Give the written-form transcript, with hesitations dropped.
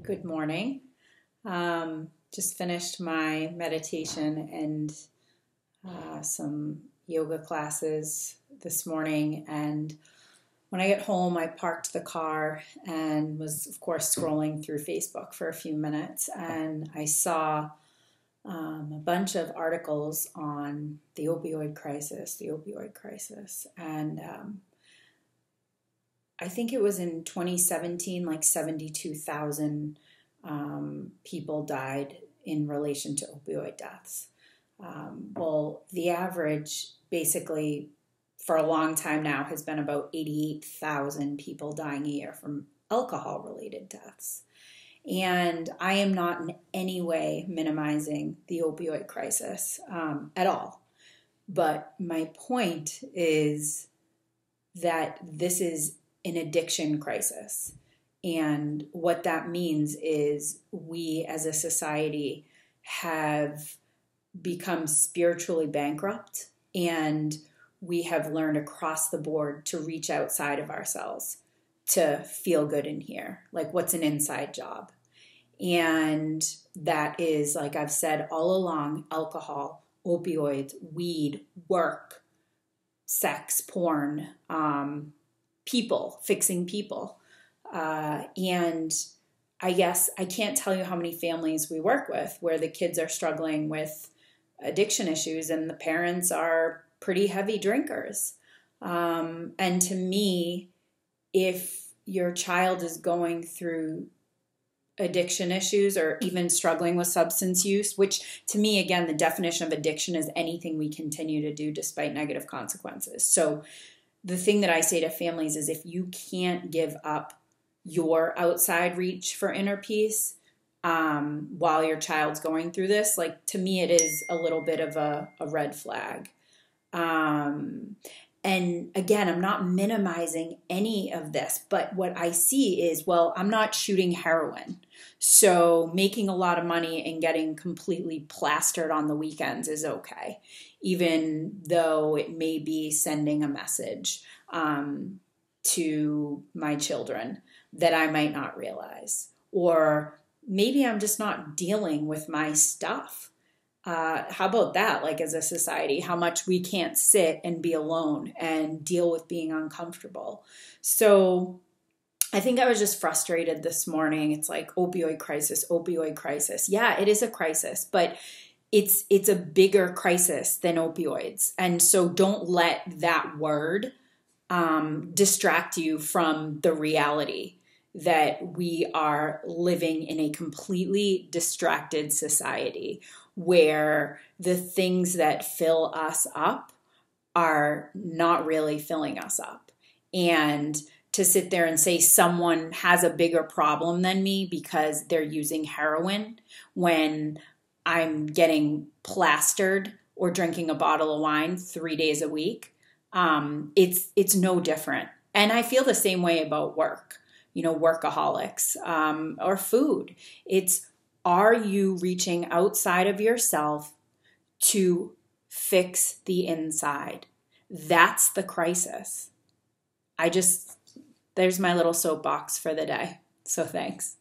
Good morning. Just finished my meditation and some yoga classes this morning. And when I get home, I parked the car and was, of course, scrolling through Facebook for a few minutes. And I saw a bunch of articles on the opioid crisis. And I think it was in 2017, like 72,000 people died in relation to opioid deaths. Well, the average basically for a long time now has been about 88,000 people dying a year from alcohol related deaths. And I am not in any way minimizing the opioid crisis at all. But my point is that this is an addiction crisis. And what that means is we as a society have become spiritually bankrupt, and we have learned across the board to reach outside of ourselves to feel good in here. Like, what's an inside job? And that is, like I've said all along, alcohol, opioids, weed, work, sex, porn, people, fixing people. And I guess I can't tell you how many families we work with where the kids are struggling with addiction issues and the parents are pretty heavy drinkers. And to me, if your child is going through addiction issues or even struggling with substance use, which to me, again, the definition of addiction is anything we continue to do despite negative consequences. So the thing that I say to families is if you can't give up your outside reach for inner peace while your child's going through this, like, to me, it is a little bit of a red flag. And again, I'm not minimizing any of this, but what I see is, well, I'm not shooting heroin. So making a lot of money and getting completely plastered on the weekends is okay, even though it may be sending a message to my children that I might not realize. Or maybe I'm just not dealing with my stuff. How about that? Like, as a society, how much we can't sit and be alone and deal with being uncomfortable. So I think I was just frustrated this morning. It's like opioid crisis, opioid crisis. Yeah, it is a crisis, but it's a bigger crisis than opioids. And so don't let that word distract you from the reality that we are living in a completely distracted society where the things that fill us up are not really filling us up. And to sit there and say someone has a bigger problem than me because they're using heroin when I'm getting plastered or drinking a bottle of wine 3 days a week, it's no different. And I feel the same way about work. Workaholics, or food. It's, are you reaching outside of yourself to fix the inside? That's the crisis. There's my little soapbox for the day. So thanks.